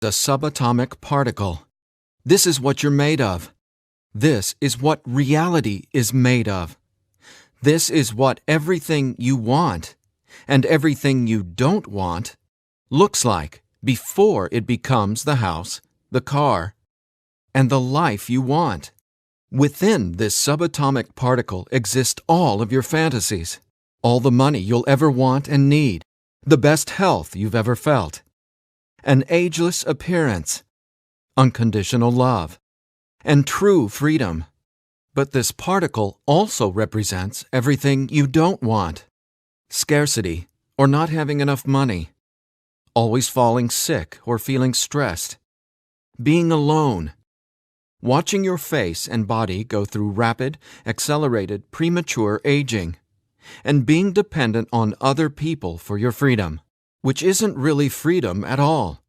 a subatomic particle. This is what you're made of. This is what reality is made of. This is what everything you want and everything you don't want looks like before it becomes the house, the car, and the life you want. Within this subatomic particle exist all of your fantasies, all the money you'll ever want and need, the best health you've ever felt, an ageless appearance, unconditional love, and true freedom. But this particle also represents everything you don't want: scarcity or not having enough money, always falling sick or feeling stressed, being alone, watching your face and body go through rapid, accelerated, premature aging, and being dependent on other people for your freedom, which isn't really freedom at all.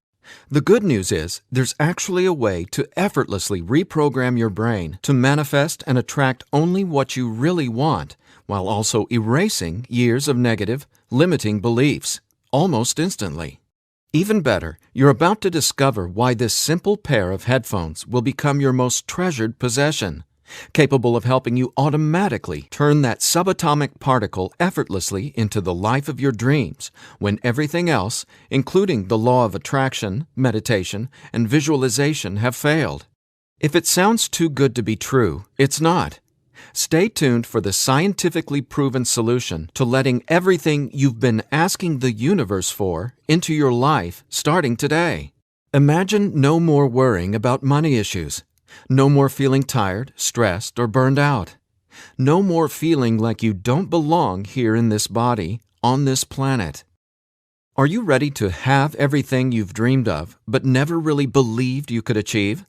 The good news is there's actually a way to effortlessly reprogram your brain to manifest and attract only what you really want, while also erasing years of negative, limiting beliefs, almost instantly. Even better, you're about to discover why this simple pair of headphones will become your most treasured possession, capable of helping you automatically turn that subatomic particle effortlessly into the life of your dreams when everything else, including the law of attraction, meditation, and visualization, have failed. If it sounds too good to be true, it's not. Stay tuned for the scientifically proven solution to letting everything you've been asking the universe for into your life starting today. Imagine no more worrying about money issues. No more feeling tired, stressed, or burned out. No more feeling like you don't belong here in this body, on this planet. Are you ready to have everything you've dreamed of but never really believed you could achieve?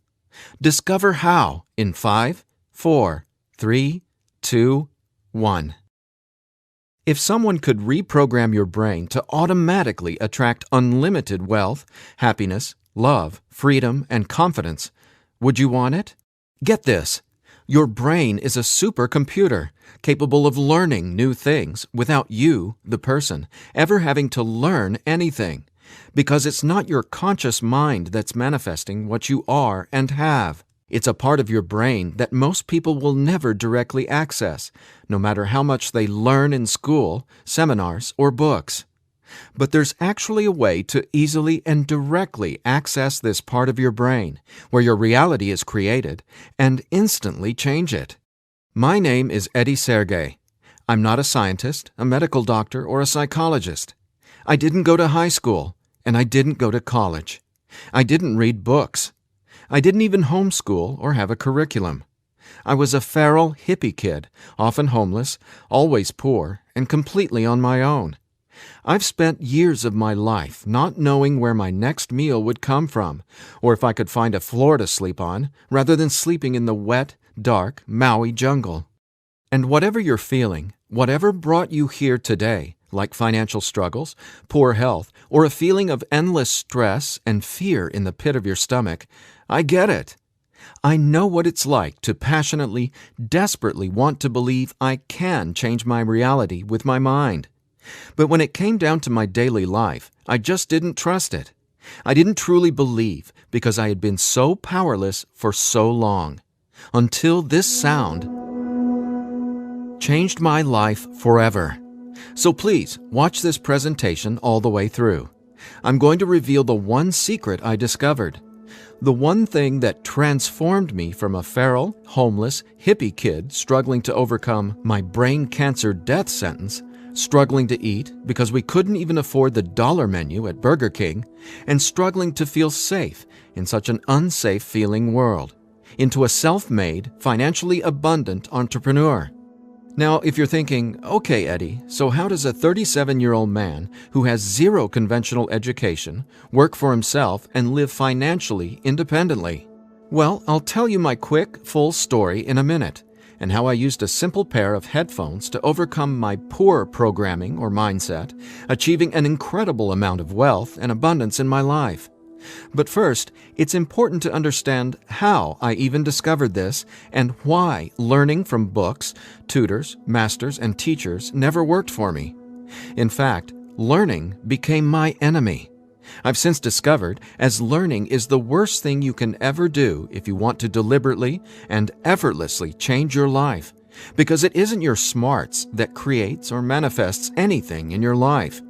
Discover how in 5, 4, 3, 2, 1. If someone could reprogram your brain to automatically attract unlimited wealth, happiness, love, freedom, and confidence, would you want it? Get this. Your brain is a supercomputer capable of learning new things without you, the person, ever having to learn anything, because it's not your conscious mind that's manifesting what you are and have. It's a part of your brain that most people will never directly access, no matter how much they learn in school, seminars, or books. But there's actually a way to easily and directly access this part of your brain, where your reality is created, and instantly change it. My name is Sergey. I'm not a scientist, a medical doctor, or a psychologist. I didn't go to high school, and I didn't go to college. I didn't read books. I didn't even homeschool or have a curriculum. I was a feral hippie kid, often homeless, always poor, and completely on my own. I've spent years of my life not knowing where my next meal would come from, or if I could find a floor to sleep on, rather than sleeping in the wet, dark Maui jungle. And whatever you're feeling, whatever brought you here today, like financial struggles, poor health, or a feeling of endless stress and fear in the pit of your stomach, I get it. I know what it's like to passionately, desperately want to believe I can change my reality with my mind. But when it came down to my daily life, I just didn't trust it. I didn't truly believe because I had been so powerless for so long. Until this sound changed my life forever. So please, watch this presentation all the way through. I'm going to reveal the one secret I discovered. The one thing that transformed me from a feral, homeless, hippie kid struggling to overcome my brain cancer death sentence, struggling to eat because we couldn't even afford the dollar menu at Burger King, and struggling to feel safe in such an unsafe-feeling world, into a self-made, financially abundant entrepreneur. Now, if you're thinking, okay, Eddie, so how does a 37-year-old man who has zero conventional education work for himself and live financially independently? Well, I'll tell you my quick, full story in a minute, and how I used a simple pair of headphones to overcome my poor programming or mindset, achieving an incredible amount of wealth and abundance in my life. But first, it's important to understand how I even discovered this and why learning from books, tutors, masters, and teachers never worked for me. In fact, learning became my enemy. I've since discovered as learning is the worst thing you can ever do if you want to deliberately and effortlessly change your life, because it isn't your smarts that creates or manifests anything in your life.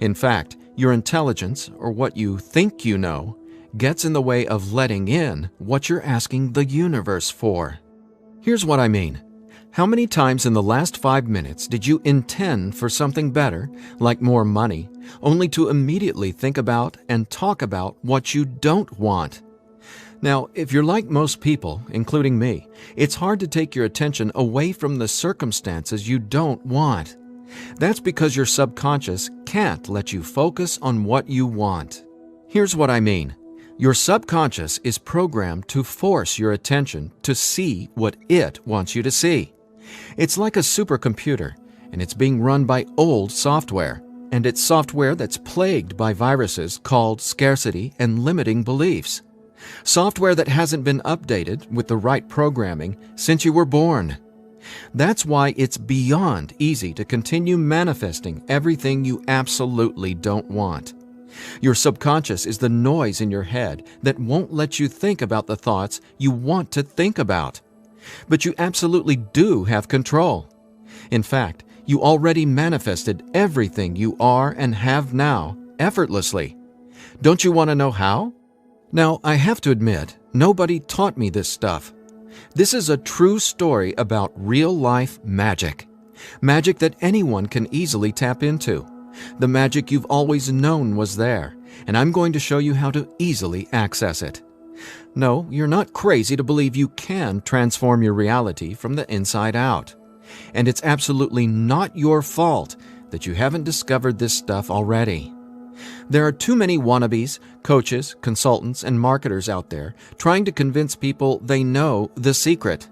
In fact, your intelligence, or what you think you know, gets in the way of letting in what you're asking the universe for. Here's what I mean. How many times in the last 5 minutes did you intend for something better, like more money, only to immediately think about and talk about what you don't want? Now, if you're like most people, including me, it's hard to take your attention away from the circumstances you don't want. That's because your subconscious can't let you focus on what you want. Here's what I mean. Your subconscious is programmed to force your attention to see what it wants you to see. It's like a supercomputer, and it's being run by old software, and it's software that's plagued by viruses called scarcity and limiting beliefs. Software that hasn't been updated with the right programming since you were born. That's why it's beyond easy to continue manifesting everything you absolutely don't want. Your subconscious is the noise in your head that won't let you think about the thoughts you want to think about. But you absolutely do have control. In fact, you already manifested everything you are and have now effortlessly. Don't you want to know how? Now, I have to admit, nobody taught me this stuff. This is a true story about real-life magic. Magic that anyone can easily tap into. The magic you've always known was there, and I'm going to show you how to easily access it. No, you're not crazy to believe you can transform your reality from the inside out. And it's absolutely not your fault that you haven't discovered this stuff already. There are too many wannabes, coaches, consultants, and marketers out there trying to convince people they know the secret.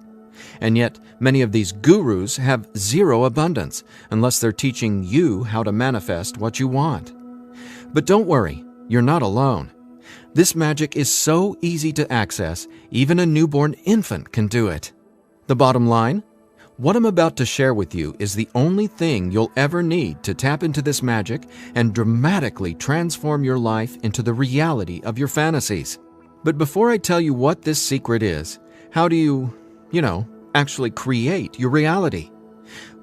And yet, many of these gurus have zero abundance unless they're teaching you how to manifest what you want. But don't worry, you're not alone. This magic is so easy to access, even a newborn infant can do it. The bottom line? What I'm about to share with you is the only thing you'll ever need to tap into this magic and dramatically transform your life into the reality of your fantasies. But before I tell you what this secret is, how do you actually create your reality?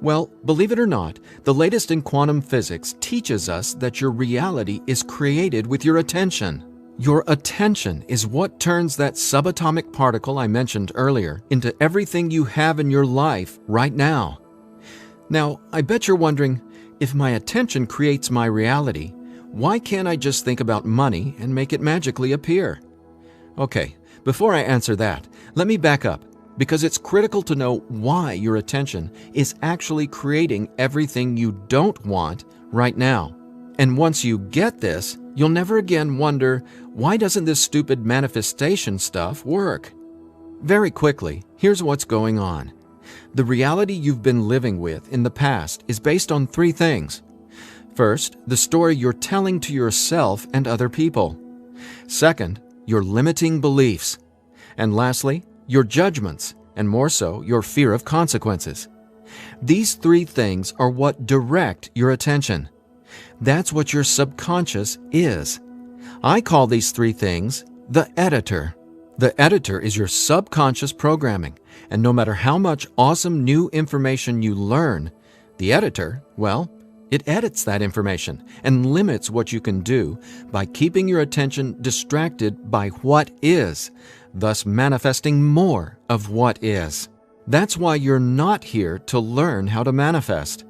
Well, believe it or not, the latest in quantum physics teaches us that your reality is created with your attention. Your attention is what turns that subatomic particle I mentioned earlier into everything you have in your life right now. Now, I bet you're wondering, if my attention creates my reality, why can't I just think about money and make it magically appear? Okay, before I answer that, let me back up, because it's critical to know why your attention is actually creating everything you don't want right now. And once you get this, you'll never again wonder, why doesn't this stupid manifestation stuff work? Very quickly, here's what's going on. The reality you've been living with in the past is based on 3 things. First, the story you're telling to yourself and other people. Second, your limiting beliefs. And lastly, your judgments, and more so, your fear of consequences. These 3 things are what direct your attention. That's what your subconscious is. I call these 3 things the editor. The editor is your subconscious programming, and no matter how much awesome new information you learn, the editor, well, it edits that information and limits what you can do by keeping your attention distracted by what is, thus manifesting more of what is. That's why you're not here to learn how to manifest.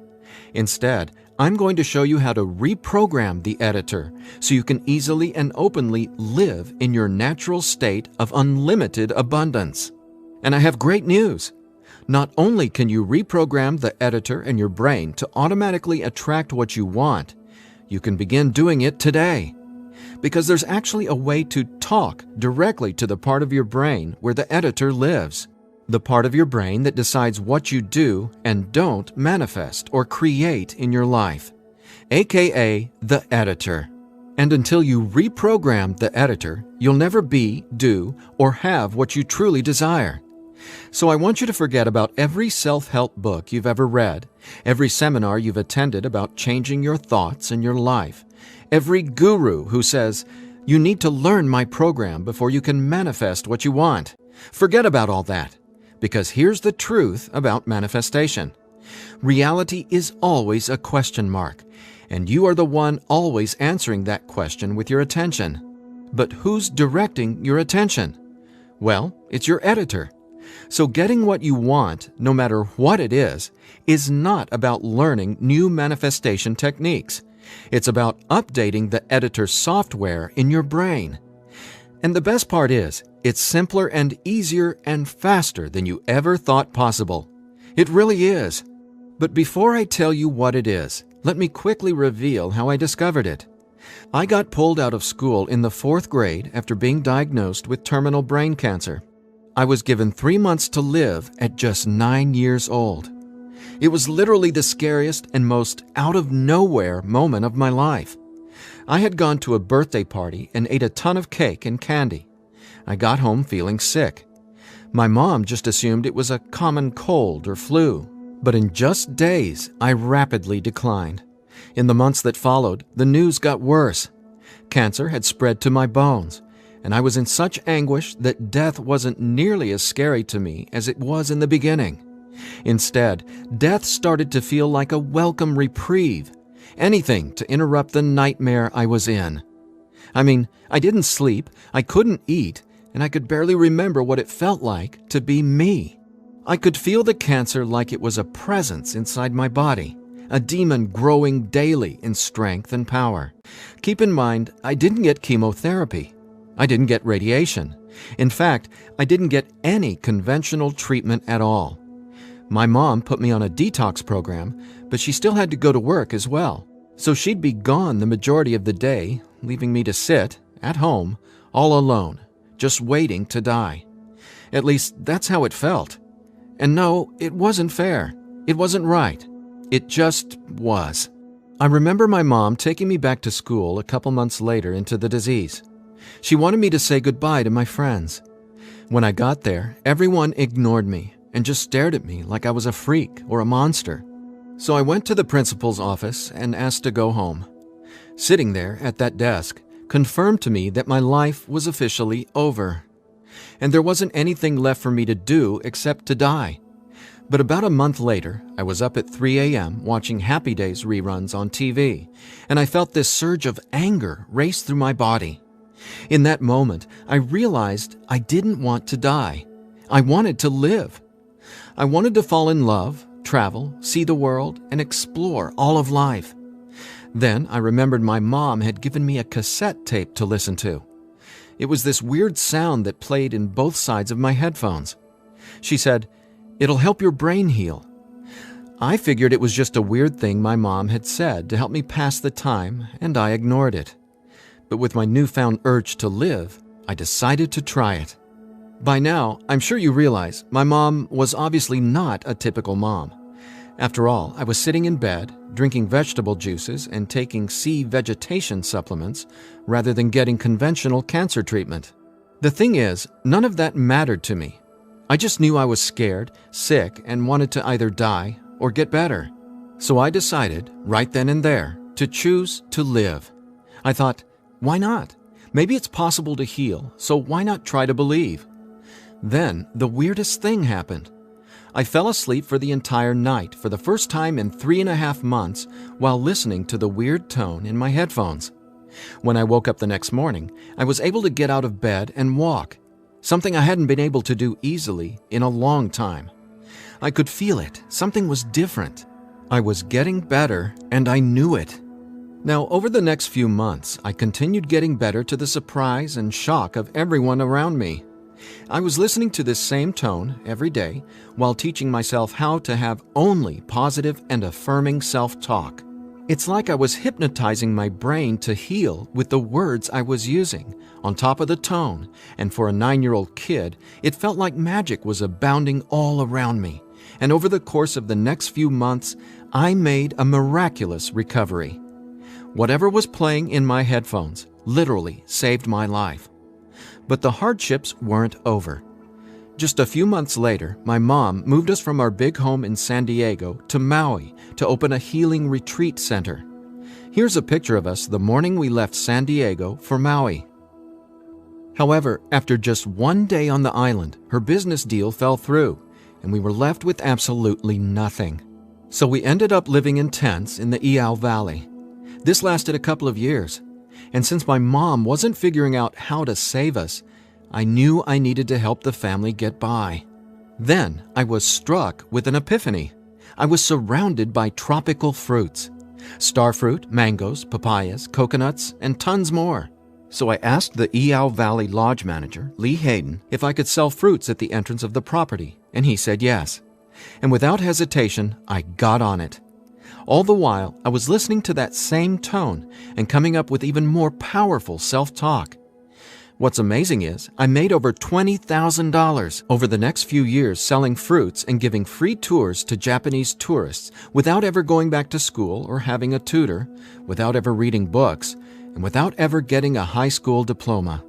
Instead, I'm going to show you how to reprogram the editor so you can easily and openly live in your natural state of unlimited abundance. And I have great news. Not only can you reprogram the editor in your brain to automatically attract what you want, you can begin doing it today. Because there's actually a way to talk directly to the part of your brain where the editor lives. The part of your brain that decides what you do and don't manifest or create in your life, aka the editor. And until you reprogram the editor, you'll never be, do, or have what you truly desire. So I want you to forget about every self-help book you've ever read, every seminar you've attended about changing your thoughts and your life, Every guru who says, "You need to learn my program before you can manifest what you want." Forget about all that, because here's the truth about manifestation. Reality is always a question mark, and you are the one always answering that question with your attention. But who's directing your attention? Well, it's your editor. So getting what you want, no matter what it is not about learning new manifestation techniques. It's about updating the editor's software in your brain. And the best part is, it's simpler and easier and faster than you ever thought possible. It really is. But before I tell you what it is, let me quickly reveal how I discovered it. I got pulled out of school in the 4th grade after being diagnosed with terminal brain cancer. I was given 3 months to live at just 9 years old. It was literally the scariest and most out-of-nowhere moment of my life. I had gone to a birthday party and ate a ton of cake and candy. I got home feeling sick. My mom just assumed it was a common cold or flu. But in just days, I rapidly declined. In the months that followed, the news got worse. Cancer had spread to my bones, and I was in such anguish that death wasn't nearly as scary to me as it was in the beginning. Instead, death started to feel like a welcome reprieve, anything to interrupt the nightmare I was in. I mean, I didn't sleep, I couldn't eat, and I could barely remember what it felt like to be me. I could feel the cancer like it was a presence inside my body, a demon growing daily in strength and power. Keep in mind, I didn't get chemotherapy. I didn't get radiation. In fact, I didn't get any conventional treatment at all. My mom put me on a detox program, but she still had to go to work as well. So she'd be gone the majority of the day, leaving me to sit, at home, all alone, just waiting to die. At least, that's how it felt. And no, it wasn't fair. It wasn't right. It just was. I remember my mom taking me back to school a couple months later into the disease. She wanted me to say goodbye to my friends. When I got there, everyone ignored me and just stared at me like I was a freak or a monster. So I went to the principal's office and asked to go home. Sitting there at that desk confirmed to me that my life was officially over. And there wasn't anything left for me to do except to die. But about a month later, I was up at 3 a.m. watching Happy Days reruns on TV, and I felt this surge of anger race through my body. In that moment, I realized I didn't want to die. I wanted to live. I wanted to fall in love, travel, see the world, and explore all of life. Then I remembered my mom had given me a cassette tape to listen to. It was this weird sound that played in both sides of my headphones. She said, "It'll help your brain heal." I figured it was just a weird thing my mom had said to help me pass the time, and I ignored it. But with my newfound urge to live, I decided to try it. By now, I'm sure you realize my mom was obviously not a typical mom. After all, I was sitting in bed, drinking vegetable juices and taking sea vegetation supplements rather than getting conventional cancer treatment. The thing is, none of that mattered to me. I just knew I was scared, sick, and wanted to either die or get better. So I decided, right then and there, to choose to live. I thought, why not? Maybe it's possible to heal, so why not try to believe? Then, the weirdest thing happened. I fell asleep for the entire night for the first time in 3.5 months while listening to the weird tone in my headphones. When I woke up the next morning, I was able to get out of bed and walk, something I hadn't been able to do easily in a long time. I could feel it. Something was different. I was getting better, and I knew it. Now, over the next few months, I continued getting better to the surprise and shock of everyone around me. I was listening to this same tone every day while teaching myself how to have only positive and affirming self-talk. It's like I was hypnotizing my brain to heal with the words I was using, on top of the tone, and for a 9-year-old kid, it felt like magic was abounding all around me. And over the course of the next few months, I made a miraculous recovery. Whatever was playing in my headphones literally saved my life. But the hardships weren't over. Just a few months later, my mom moved us from our big home in San Diego to Maui to open a healing retreat center. Here's a picture of us the morning we left San Diego for Maui. However, after just one day on the island, her business deal fell through, and we were left with absolutely nothing. So we ended up living in tents in the Iao Valley. This lasted a couple of years, and since my mom wasn't figuring out how to save us, I knew I needed to help the family get by. Then I was struck with an epiphany. I was surrounded by tropical fruits: starfruit, mangoes, papayas, coconuts, and tons more. So I asked the Iao Valley Lodge manager, Lee Hayden, if I could sell fruits at the entrance of the property, and he said yes. And without hesitation, I got on it. All the while, I was listening to that same tone and coming up with even more powerful self-talk. What's amazing is I made over $20,000 over the next few years selling fruits and giving free tours to Japanese tourists without ever going back to school or having a tutor, without ever reading books, and without ever getting a high school diploma.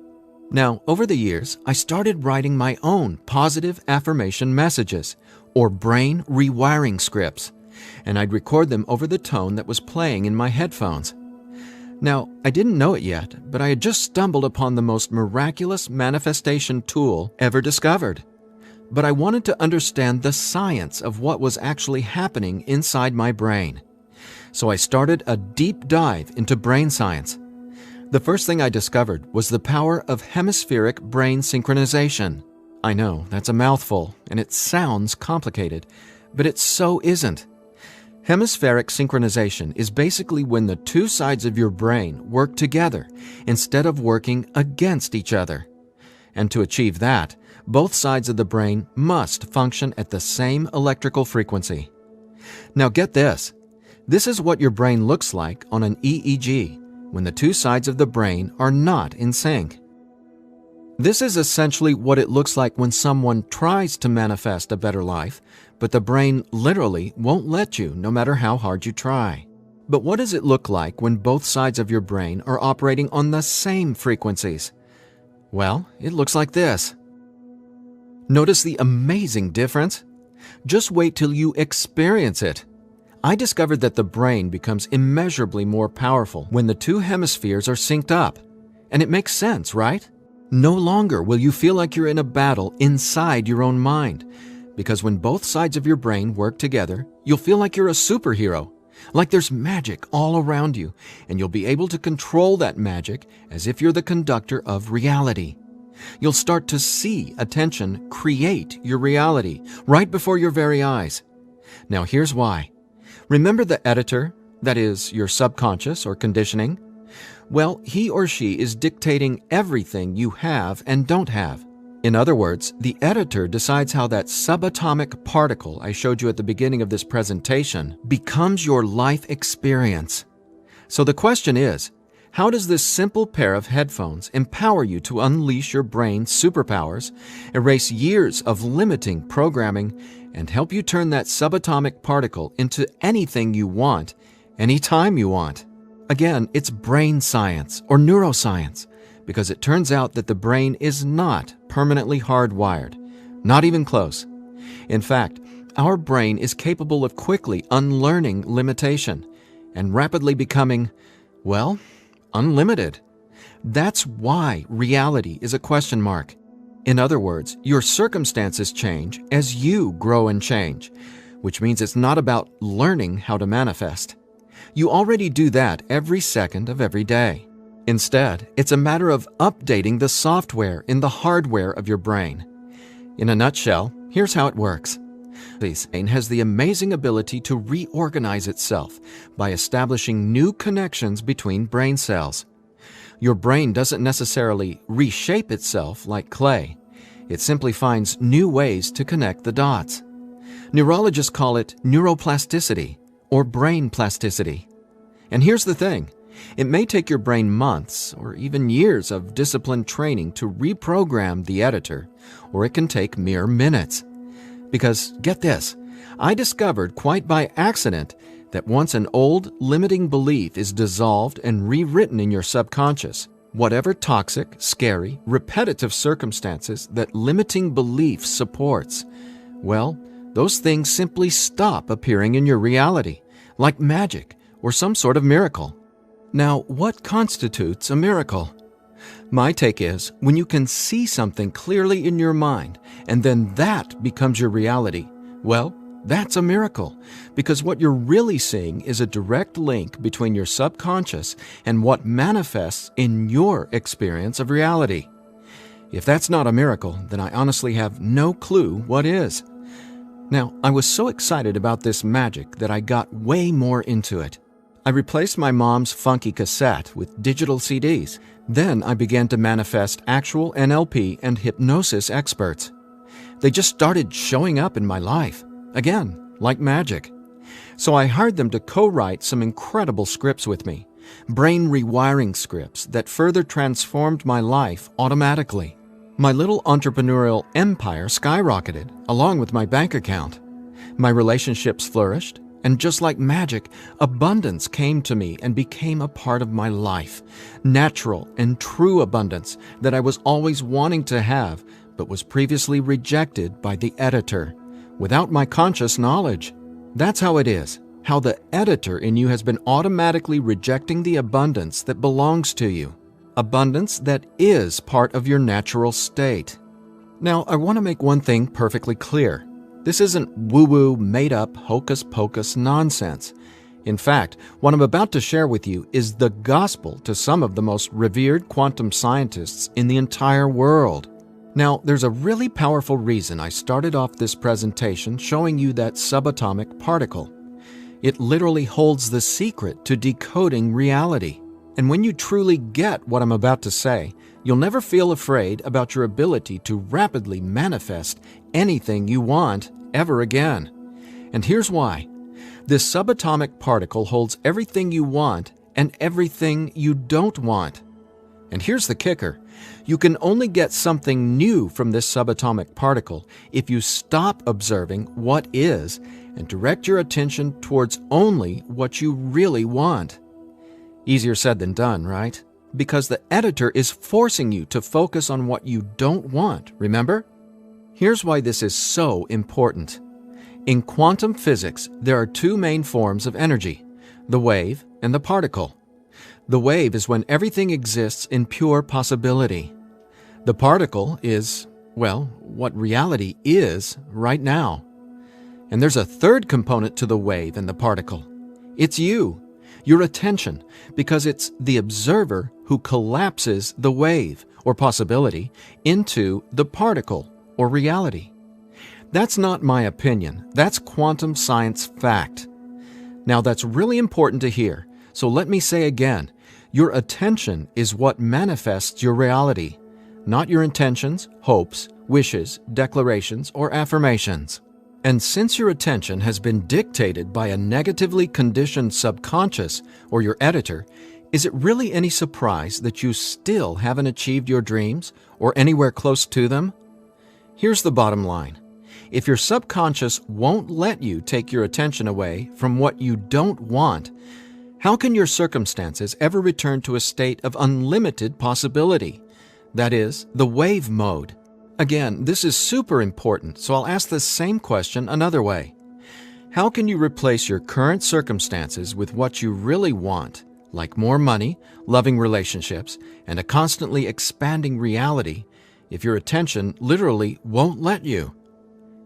Now, over the years, I started writing my own positive affirmation messages, or brain rewiring scripts, and I'd record them over the tone that was playing in my headphones. Now, I didn't know it yet, but I had just stumbled upon the most miraculous manifestation tool ever discovered. But I wanted to understand the science of what was actually happening inside my brain. So I started a deep dive into brain science. The first thing I discovered was the power of hemispheric brain synchronization. I know, that's a mouthful, and it sounds complicated, but it so isn't. Hemispheric synchronization is basically when the two sides of your brain work together instead of working against each other. And to achieve that, both sides of the brain must function at the same electrical frequency. Now get this. This is what your brain looks like on an EEG when the two sides of the brain are not in sync. This is essentially what it looks like when someone tries to manifest a better life, but the brain literally won't let you no matter how hard you try. But what does it look like when both sides of your brain are operating on the same frequencies? Well, it looks like this. Notice the amazing difference? Just wait till you experience it. I discovered that the brain becomes immeasurably more powerful when the two hemispheres are synced up. And it makes sense, right? No longer will you feel like you're in a battle inside your own mind, because when both sides of your brain work together, you'll feel like you're a superhero, like there's magic all around you, and you'll be able to control that magic as if you're the conductor of reality. You'll start to see attention create your reality right before your very eyes. Now here's why. Remember the editor, that is, your subconscious or conditioning? Well, he or she is dictating everything you have and don't have. In other words, the editor decides how that subatomic particle I showed you at the beginning of this presentation becomes your life experience. So the question is, how does this simple pair of headphones empower you to unleash your brain's superpowers, erase years of limiting programming, and help you turn that subatomic particle into anything you want, anytime you want? Again, it's brain science or neuroscience, because it turns out that the brain is not permanently hardwired, not even close. In fact, our brain is capable of quickly unlearning limitation and rapidly becoming, well, unlimited. That's why reality is a question mark. In other words, your circumstances change as you grow and change, which means it's not about learning how to manifest. You already do that every second of every day. Instead, it's a matter of updating the software in the hardware of your brain. In a nutshell, here's how it works. The brain has the amazing ability to reorganize itself by establishing new connections between brain cells. Your brain doesn't necessarily reshape itself like clay. It simply finds new ways to connect the dots. Neurologists call it neuroplasticity or brain plasticity. And here's the thing. It may take your brain months or even years of disciplined training to reprogram the editor, or it can take mere minutes. Because, get this, I discovered quite by accident that once an old, limiting belief is dissolved and rewritten in your subconscious, whatever toxic, scary, repetitive circumstances that limiting belief supports, well, those things simply stop appearing in your reality, like magic or some sort of miracle. Now, what constitutes a miracle? My take is when you can see something clearly in your mind and then that becomes your reality, well, that's a miracle, because what you're really seeing is a direct link between your subconscious and what manifests in your experience of reality. If that's not a miracle, then I honestly have no clue what is. Now, I was so excited about this magic that I got way more into it. I replaced my mom's funky cassette with digital CDs. Then I began to manifest actual NLP and hypnosis experts. They just started showing up in my life, again, like magic. So I hired them to co-write some incredible scripts with me, brain rewiring scripts that further transformed my life automatically. My little entrepreneurial empire skyrocketed, along with my bank account. My relationships flourished, and just like magic, abundance came to me and became a part of my life. Natural and true abundance that I was always wanting to have, but was previously rejected by the editor, without my conscious knowledge. That's how it is, how the editor in you has been automatically rejecting the abundance that belongs to you. Abundance that is part of your natural state. Now, I want to make one thing perfectly clear. This isn't woo-woo, made-up, hocus-pocus nonsense. In fact, what I'm about to share with you is the gospel to some of the most revered quantum scientists in the entire world. Now, there's a really powerful reason I started off this presentation showing you that subatomic particle. It literally holds the secret to decoding reality. And when you truly get what I'm about to say, you'll never feel afraid about your ability to rapidly manifest anything you want ever again. And here's why. This subatomic particle holds everything you want and everything you don't want. And here's the kicker. You can only get something new from this subatomic particle if you stop observing what is and direct your attention towards only what you really want. Easier said than done, right? Because the editor is forcing you to focus on what you don't want, remember? Here's why this is so important. In quantum physics, there are two main forms of energy, the wave and the particle. The wave is when everything exists in pure possibility. The particle is, well, what reality is right now. And there's a third component to the wave and the particle. It's you. Your attention, because it's the observer who collapses the wave, or possibility, into the particle, or reality. That's not my opinion. That's quantum science fact. Now that's really important to hear, so let me say again, your attention is what manifests your reality, not your intentions, hopes, wishes, declarations, or affirmations. And since your attention has been dictated by a negatively conditioned subconscious or your editor, is it really any surprise that you still haven't achieved your dreams or anywhere close to them? Here's the bottom line. If your subconscious won't let you take your attention away from what you don't want, how can your circumstances ever return to a state of unlimited possibility? That is, the wave mode. Again, this is super important, so I'll ask the same question another way. How can you replace your current circumstances with what you really want, like more money, loving relationships, and a constantly expanding reality, if your attention literally won't let you?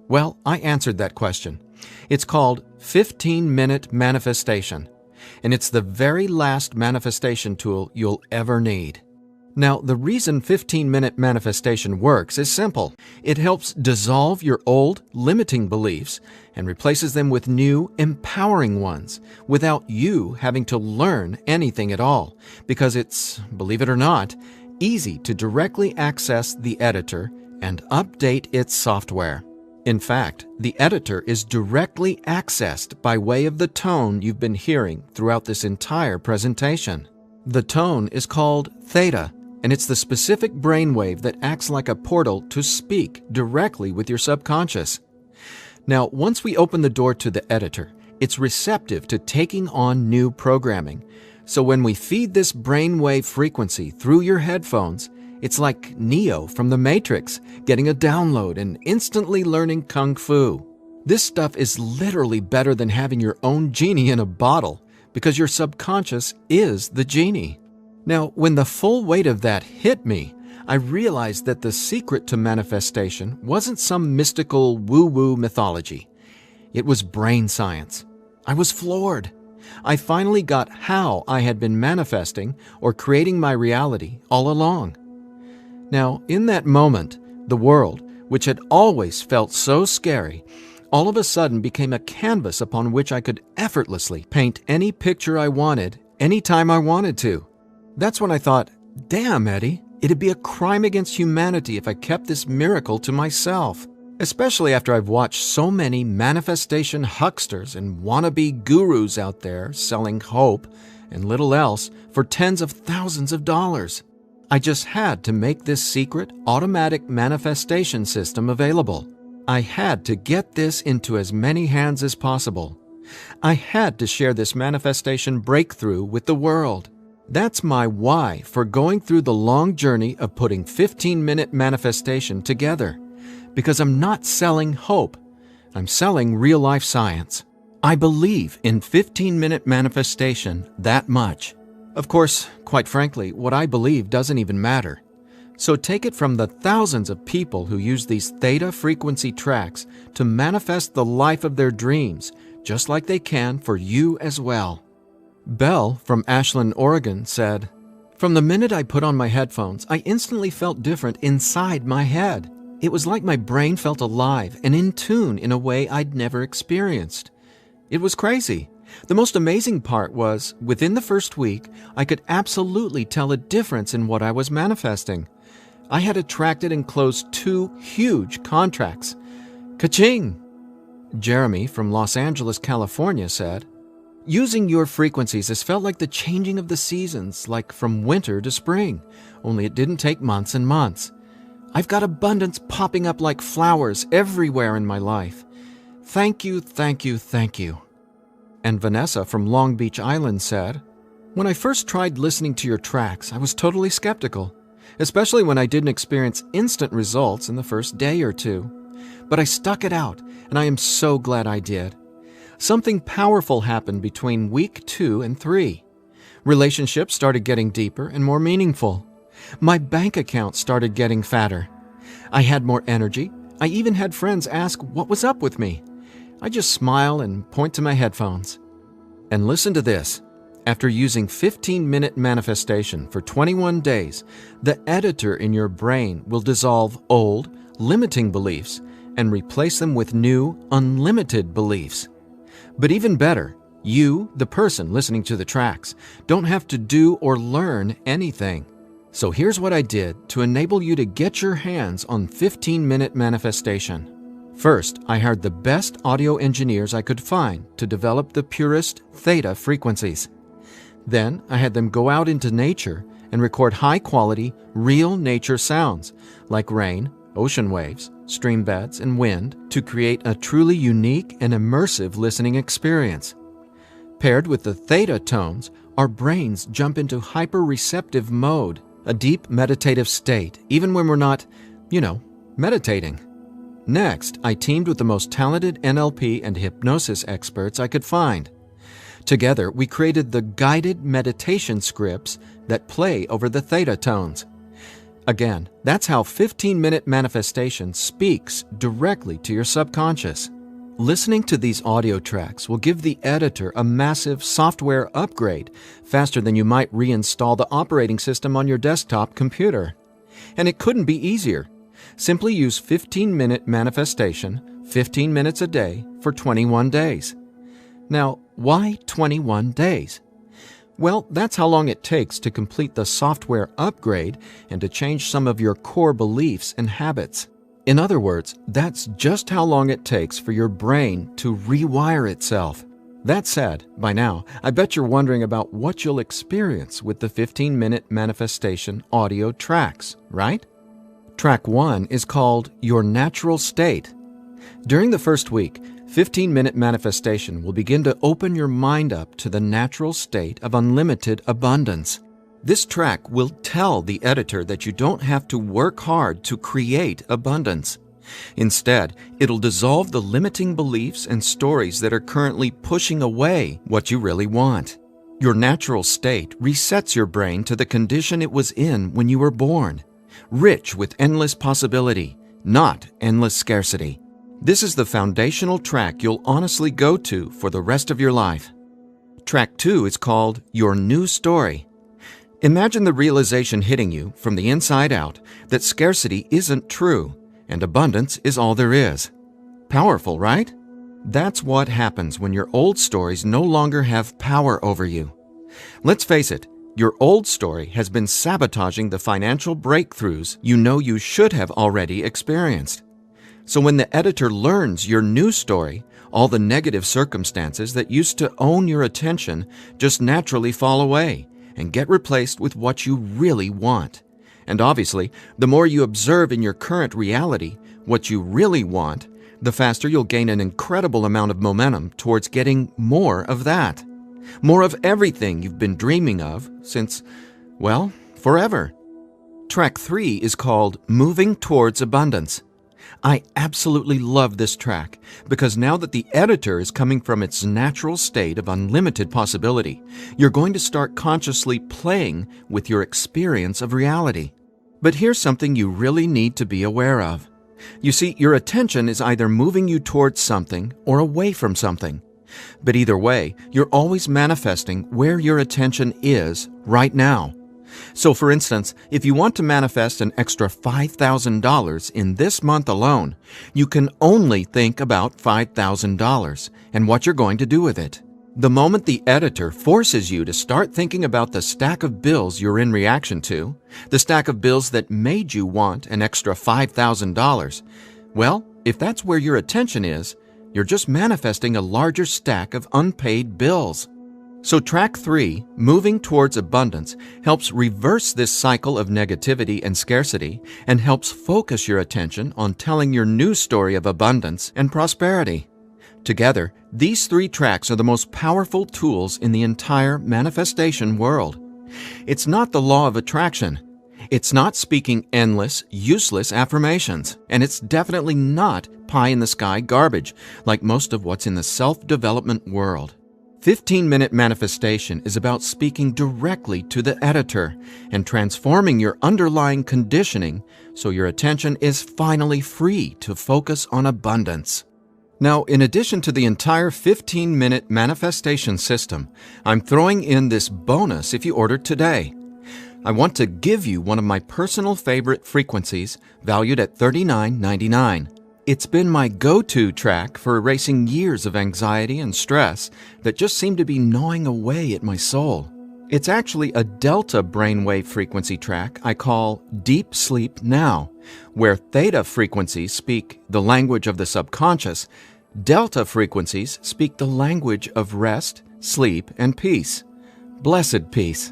Well, I answered that question. It's called 15-minute manifestation, and it's the very last manifestation tool you'll ever need. Now, the reason 15-minute manifestation works is simple. It helps dissolve your old, limiting beliefs and replaces them with new, empowering ones without you having to learn anything at all, because it's, believe it or not, easy to directly access the editor and update its software. In fact, the editor is directly accessed by way of the tone you've been hearing throughout this entire presentation. The tone is called theta, and it's the specific brainwave that acts like a portal to speak directly with your subconscious. Now, once we open the door to the editor, it's receptive to taking on new programming. So when we feed this brainwave frequency through your headphones, it's like Neo from the Matrix getting a download and instantly learning Kung Fu. This stuff is literally better than having your own genie in a bottle, because your subconscious is the genie. Now, when the full weight of that hit me, I realized that the secret to manifestation wasn't some mystical woo-woo mythology. It was brain science. I was floored. I finally got how I had been manifesting or creating my reality all along. Now, in that moment, the world, which had always felt so scary, all of a sudden became a canvas upon which I could effortlessly paint any picture I wanted, anytime I wanted to. That's when I thought, damn, Eddie, it'd be a crime against humanity if I kept this miracle to myself. Especially after I've watched so many manifestation hucksters and wannabe gurus out there selling hope and little else for tens of thousands of dollars. I just had to make this secret automatic manifestation system available. I had to get this into as many hands as possible. I had to share this manifestation breakthrough with the world. That's my why for going through the long journey of putting 15-minute manifestation together. Because I'm not selling hope. I'm selling real-life science. I believe in 15-minute manifestation that much. Of course, quite frankly, what I believe doesn't even matter. So take it from the thousands of people who use these theta frequency tracks to manifest the life of their dreams, just like they can for you as well. Belle from Ashland, Oregon said, "From the minute I put on my headphones, I instantly felt different inside my head. It was like my brain felt alive and in tune in a way I'd never experienced. It was crazy. The most amazing part was, within the first week, I could absolutely tell a difference in what I was manifesting. I had attracted and closed 2 huge contracts. Ka-ching!" Jeremy from Los Angeles, California said, "Using your frequencies has felt like the changing of the seasons, like from winter to spring, only it didn't take months and months. I've got abundance popping up like flowers everywhere in my life. Thank you, thank you, thank you." And Vanessa from Long Beach Island said, "When I first tried listening to your tracks, I was totally skeptical, especially when I didn't experience instant results in the first day or 2. But I stuck it out, and I am so glad I did. Something powerful happened between week 2 and 3. Relationships started getting deeper and more meaningful. My bank account started getting fatter. I had more energy. I even had friends ask what was up with me. I just smile and point to my headphones. And listen to this. After using 15-minute manifestation for 21 days, the editor in your brain will dissolve old, limiting beliefs and replace them with new, unlimited beliefs. But even better, you, the person listening to the tracks, don't have to do or learn anything. So here's what I did to enable you to get your hands on 15-minute manifestation. First, I hired the best audio engineers I could find to develop the purest theta frequencies. Then, I had them go out into nature and record high-quality, real nature sounds, like rain, ocean waves, stream beds, and wind, to create a truly unique and immersive listening experience. Paired with the theta tones, our brains jump into hyper-receptive mode, a deep meditative state, even when we're not, meditating. Next, I teamed with the most talented NLP and hypnosis experts I could find. Together, we created the guided meditation scripts that play over the theta tones. Again, that's how 15-minute manifestation speaks directly to your subconscious. Listening to these audio tracks will give the editor a massive software upgrade faster than you might reinstall the operating system on your desktop computer. And it couldn't be easier. Simply use 15-minute manifestation, 15 minutes a day, for 21 days. Now, why 21 days? Well, that's how long it takes to complete the software upgrade and to change some of your core beliefs and habits. In other words, that's just how long it takes for your brain to rewire itself. That said, by now, I bet you're wondering about what you'll experience with the 15-minute manifestation audio tracks, right? Track 1 is called Your Natural State. During the first week, 15-minute manifestation will begin to open your mind up to the natural state of unlimited abundance. This track will tell the editor that you don't have to work hard to create abundance. Instead, it'll dissolve the limiting beliefs and stories that are currently pushing away what you really want. Your natural state resets your brain to the condition it was in when you were born, rich with endless possibility, not endless scarcity. This is the foundational track you'll honestly go to for the rest of your life. Track 2 is called Your New Story. Imagine the realization hitting you from the inside out that scarcity isn't true and abundance is all there is. Powerful, right? That's what happens when your old stories no longer have power over you. Let's face it, your old story has been sabotaging the financial breakthroughs you know you should have already experienced. So when the editor learns your new story, all the negative circumstances that used to own your attention just naturally fall away and get replaced with what you really want. And obviously, the more you observe in your current reality what you really want, the faster you'll gain an incredible amount of momentum towards getting more of that. More of everything you've been dreaming of since, well, forever. Track 3 is called Moving Towards Abundance. I absolutely love this track because now that the editor is coming from its natural state of unlimited possibility, you're going to start consciously playing with your experience of reality. But here's something you really need to be aware of. You see, your attention is either moving you towards something or away from something. But either way, you're always manifesting where your attention is right now. So for instance, if you want to manifest an extra $5,000 in this month alone, you can only think about $5,000 and what you're going to do with it. The moment the editor forces you to start thinking about the stack of bills you're in reaction to, the stack of bills that made you want an extra $5,000, well, if that's where your attention is, you're just manifesting a larger stack of unpaid bills. So track 3, Moving Towards Abundance, helps reverse this cycle of negativity and scarcity and helps focus your attention on telling your new story of abundance and prosperity. Together, these 3 tracks are the most powerful tools in the entire manifestation world. It's not the law of attraction. It's not speaking endless, useless affirmations. And it's definitely not pie-in-the-sky garbage like most of what's in the self-development world. 15-minute manifestation is about speaking directly to the editor and transforming your underlying conditioning so your attention is finally free to focus on abundance. Now, in addition to the entire 15-minute manifestation system, I'm throwing in this bonus if you order today. I want to give you one of my personal favorite frequencies valued at $39.99. It's been my go-to track for erasing years of anxiety and stress that just seem to be gnawing away at my soul. It's actually a delta brainwave frequency track I call Deep Sleep Now, where theta frequencies speak the language of the subconscious, delta frequencies speak the language of rest, sleep, and peace. Blessed peace.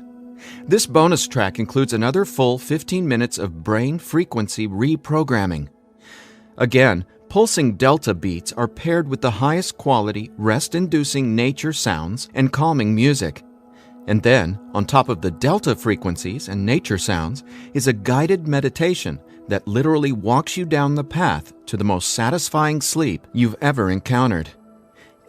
This bonus track includes another full 15 minutes of brain frequency reprogramming. Again, pulsing delta beats are paired with the highest quality, rest-inducing nature sounds and calming music. And then, on top of the delta frequencies and nature sounds, is a guided meditation that literally walks you down the path to the most satisfying sleep you've ever encountered.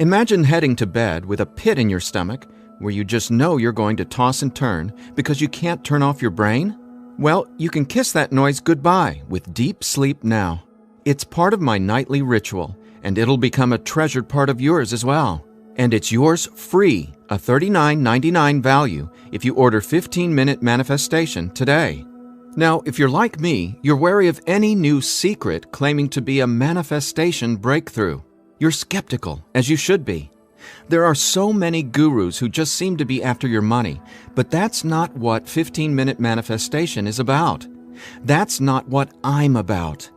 Imagine heading to bed with a pit in your stomach where you just know you're going to toss and turn because you can't turn off your brain? Well, you can kiss that noise goodbye with Deep Sleep Now. It's part of my nightly ritual, and it'll become a treasured part of yours as well. And it's yours free, a $39.99 value, if you order 15-minute manifestation today. Now, if you're like me, you're wary of any new secret claiming to be a manifestation breakthrough. You're skeptical, as you should be. There are so many gurus who just seem to be after your money, but that's not what 15-minute manifestation is about. That's not what I'm about.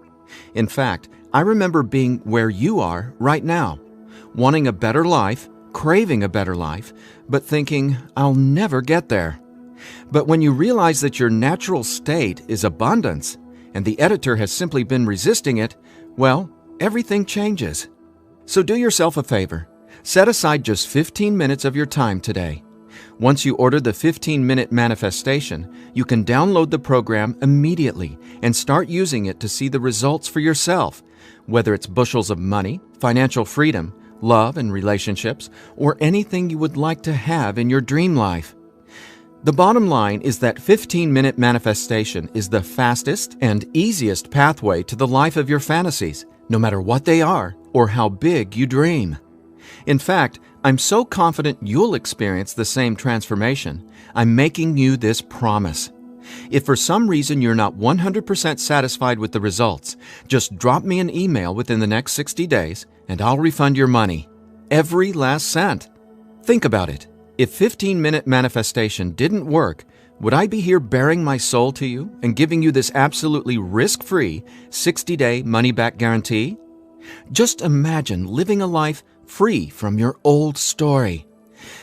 In fact, I remember being where you are right now, wanting a better life, craving a better life, but thinking, I'll never get there. But when you realize that your natural state is abundance, and the editor has simply been resisting it, well, everything changes. So do yourself a favor. Set aside just 15 minutes of your time today. Once you order the 15-minute manifestation, you can download the program immediately and start using it to see the results for yourself, whether it's bushels of money, financial freedom, love and relationships, or anything you would like to have in your dream life. The bottom line is that 15-minute manifestation is the fastest and easiest pathway to the life of your fantasies, no matter what they are or how big you dream. In fact, I'm so confident you'll experience the same transformation, I'm making you this promise. If for some reason you're not 100% satisfied with the results, just drop me an email within the next 60 days and I'll refund your money. Every last cent. Think about it. If 15-minute manifestation didn't work, would I be here bearing my soul to you and giving you this absolutely risk-free 60-day money-back guarantee? Just imagine living a life free from your old story.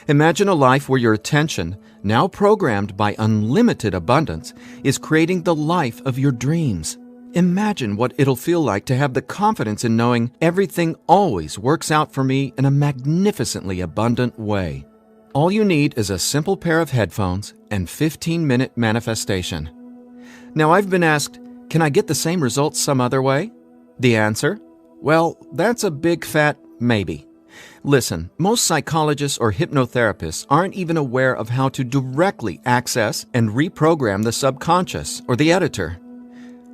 Imagine a life where your attention, now programmed by unlimited abundance, is creating the life of your dreams. Imagine what it'll feel like to have the confidence in knowing everything always works out for me in a magnificently abundant way. All you need is a simple pair of headphones and 15-minute manifestation. Now, I've been asked, can I get the same results some other way? The answer? Well, that's a big fat maybe. Listen, most psychologists or hypnotherapists aren't even aware of how to directly access and reprogram the subconscious or the editor.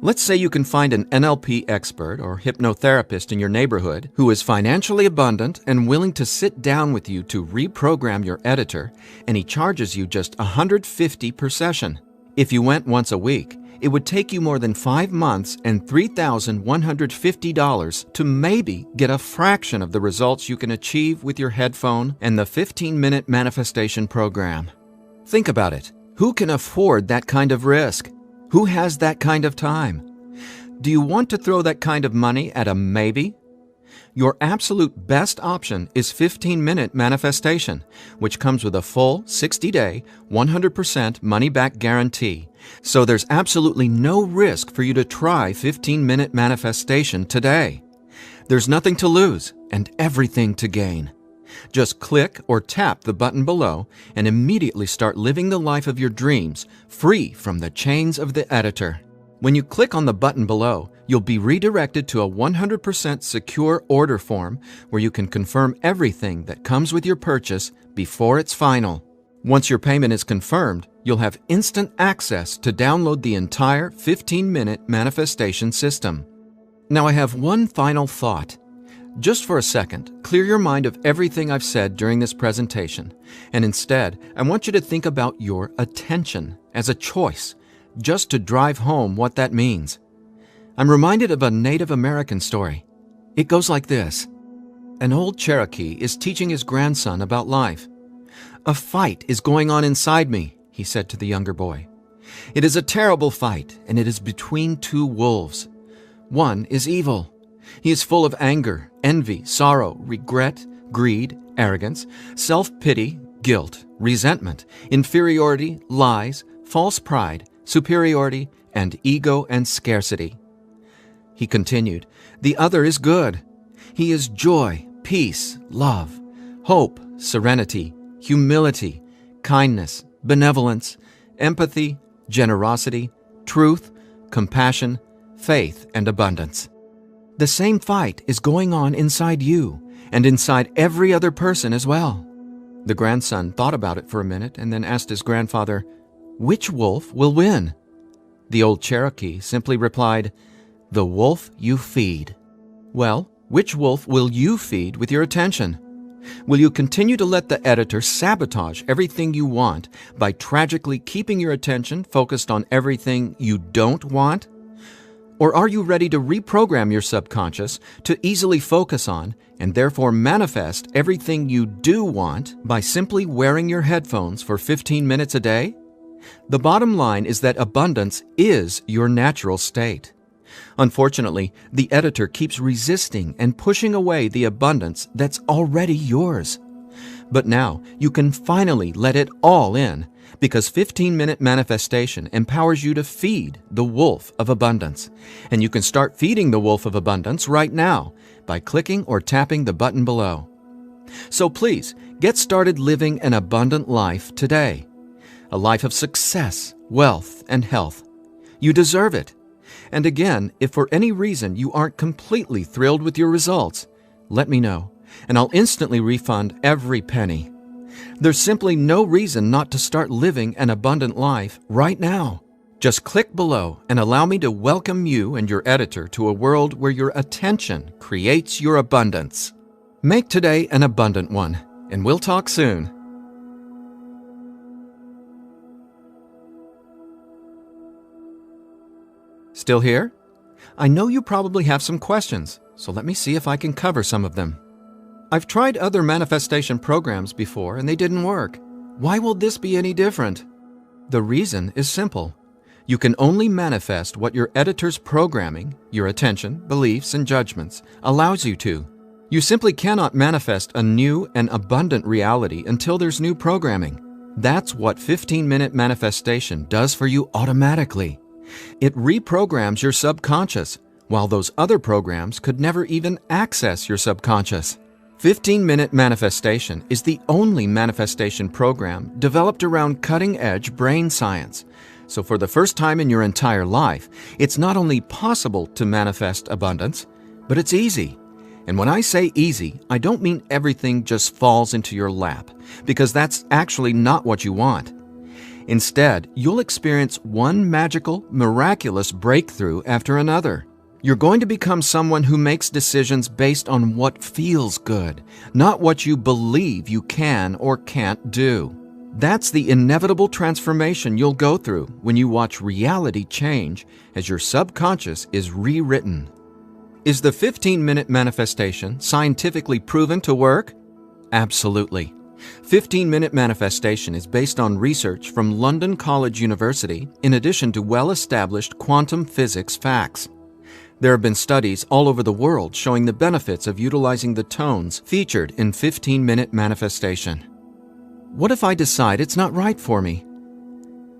Let's say you can find an NLP expert or hypnotherapist in your neighborhood who is financially abundant and willing to sit down with you to reprogram your editor, and he charges you just $150 per session. If you went once a week, it would take you more than 5 months and $3,150 to maybe get a fraction of the results you can achieve with your headphone and the 15-minute manifestation program. Think about it. Who can afford that kind of risk? Who has that kind of time? Do you want to throw that kind of money at a maybe? Your absolute best option is 15-minute manifestation, which comes with a full 60-day, 100% money-back guarantee. So there's absolutely no risk for you to try 15-minute manifestation today. There's nothing to lose and everything to gain. Just click or tap the button below and immediately start living the life of your dreams, free from the chains of the editor. When you click on the button below, you'll be redirected to a 100% secure order form where you can confirm everything that comes with your purchase before it's final. Once your payment is confirmed, you'll have instant access to download the entire 15-minute manifestation system. Now I have one final thought. Just for a second, clear your mind of everything I've said during this presentation, and instead, I want you to think about your attention as a choice, just to drive home what that means. I'm reminded of a Native American story. It goes like this. An old Cherokee is teaching his grandson about life. "A fight is going on inside me," he said to the younger boy. "It is a terrible fight, and it is between two wolves. One is evil. He is full of anger, envy, sorrow, regret, greed, arrogance, self-pity, guilt, resentment, inferiority, lies, false pride, superiority, and ego and scarcity." He continued, "The other is good. He is joy, peace, love, hope, serenity, humility, kindness, benevolence, empathy, generosity, truth, compassion, faith, and abundance. The same fight is going on inside you and inside every other person as well." The grandson thought about it for a minute and then asked his grandfather, "Which wolf will win?" The old Cherokee simply replied, "The wolf you feed." Well, which wolf will you feed with your attention? Will you continue to let the editor sabotage everything you want by tragically keeping your attention focused on everything you don't want? Or are you ready to reprogram your subconscious to easily focus on and therefore manifest everything you do want by simply wearing your headphones for 15 minutes a day? The bottom line is that abundance is your natural state. Unfortunately, the editor keeps resisting and pushing away the abundance that's already yours. But now you can finally let it all in, because 15-minute manifestation empowers you to feed the wolf of abundance. And you can start feeding the wolf of abundance right now by clicking or tapping the button below. So please, get started living an abundant life today. A life of success, wealth, and health. You deserve it. And again, if for any reason you aren't completely thrilled with your results, let me know, and I'll instantly refund every penny. There's simply no reason not to start living an abundant life right now. Just click below and allow me to welcome you and your editor to a world where your attention creates your abundance. Make today an abundant one, and we'll talk soon. Still here? I know you probably have some questions, so let me see if I can cover some of them. I've tried other manifestation programs before and they didn't work. Why will this be any different? The reason is simple. You can only manifest what your editor's programming, your attention, beliefs, and judgments allows you to. You simply cannot manifest a new and abundant reality until there's new programming. That's what 15-minute manifestation does for you automatically. It reprograms your subconscious, while those other programs could never even access your subconscious. 15-minute manifestation is the only manifestation program developed around cutting-edge brain science. So for the first time in your entire life, it's not only possible to manifest abundance, but it's easy. And when I say easy, I don't mean everything just falls into your lap, because that's actually not what you want. Instead, you'll experience one magical, miraculous breakthrough after another. You're going to become someone who makes decisions based on what feels good, not what you believe you can or can't do. That's the inevitable transformation you'll go through when you watch reality change as your subconscious is rewritten. Is the 15-minute manifestation scientifically proven to work? Absolutely. 15-minute manifestation is based on research from London College University in addition to well-established quantum physics facts. There have been studies all over the world showing the benefits of utilizing the tones featured in 15-minute manifestation. What if I decide it's not right for me?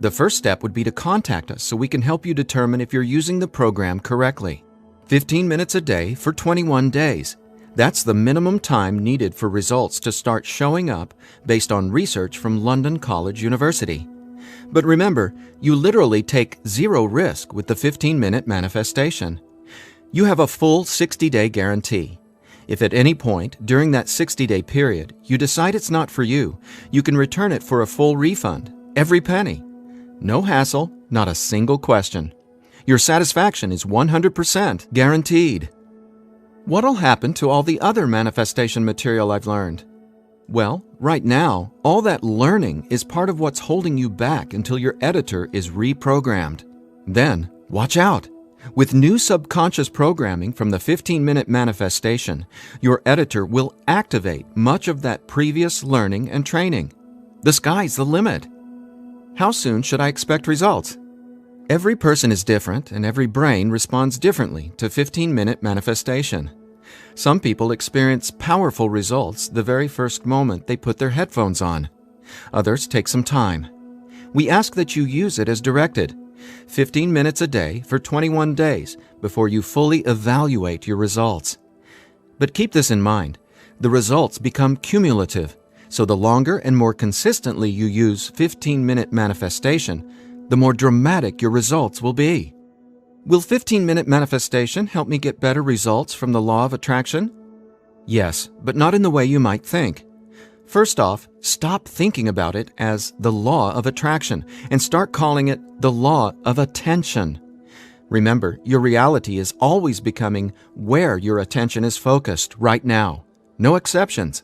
The first step would be to contact us so we can help you determine if you're using the program correctly. 15 minutes a day for 21 days. That's the minimum time needed for results to start showing up based on research from London College University. But remember, you literally take zero risk with the 15-minute manifestation. You have a full 60-day guarantee. If at any point during that 60-day period you decide it's not for you, you can return it for a full refund, every penny. No hassle, not a single question. Your satisfaction is 100% guaranteed. What'll happen to all the other manifestation material I've learned? Well, right now, all that learning is part of what's holding you back until your editor is reprogrammed. Then, watch out! With new subconscious programming from the 15-minute manifestation, your editor will activate much of that previous learning and training. The sky's the limit. How soon should I expect results? Every person is different and every brain responds differently to 15-minute manifestation. Some people experience powerful results the very first moment they put their headphones on. Others take some time. We ask that you use it as directed. 15 minutes a day for 21 days before you fully evaluate your results. But keep this in mind, the results become cumulative, so the longer and more consistently you use 15-minute manifestation, the more dramatic your results will be. Will 15-minute manifestation help me get better results from the law of attraction? Yes, but not in the way you might think. First off, stop thinking about it as the law of attraction and start calling it the law of attention. Remember, your reality is always becoming where your attention is focused right now. No exceptions.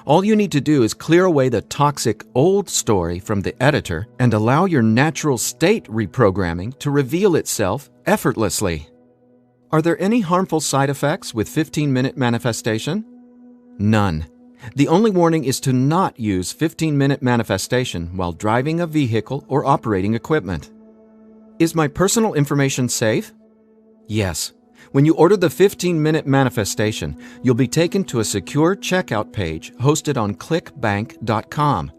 All you need to do is clear away the toxic old story from the editor and allow your natural state reprogramming to reveal itself effortlessly. Are there any harmful side effects with 15-minute manifestation? None. The only warning is to not use 15-minute manifestation while driving a vehicle or operating equipment. Is my personal information safe? Yes. When you order the 15-minute manifestation, you'll be taken to a secure checkout page hosted on clickbank.com.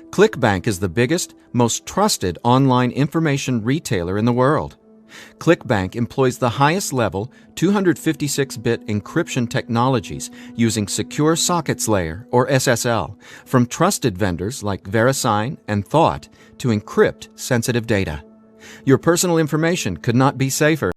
ClickBank is the biggest, most trusted online information retailer in the world. ClickBank employs the highest level 256-bit encryption technologies using Secure Sockets Layer, or SSL, from trusted vendors like VeriSign and Thought to encrypt sensitive data. Your personal information could not be safer.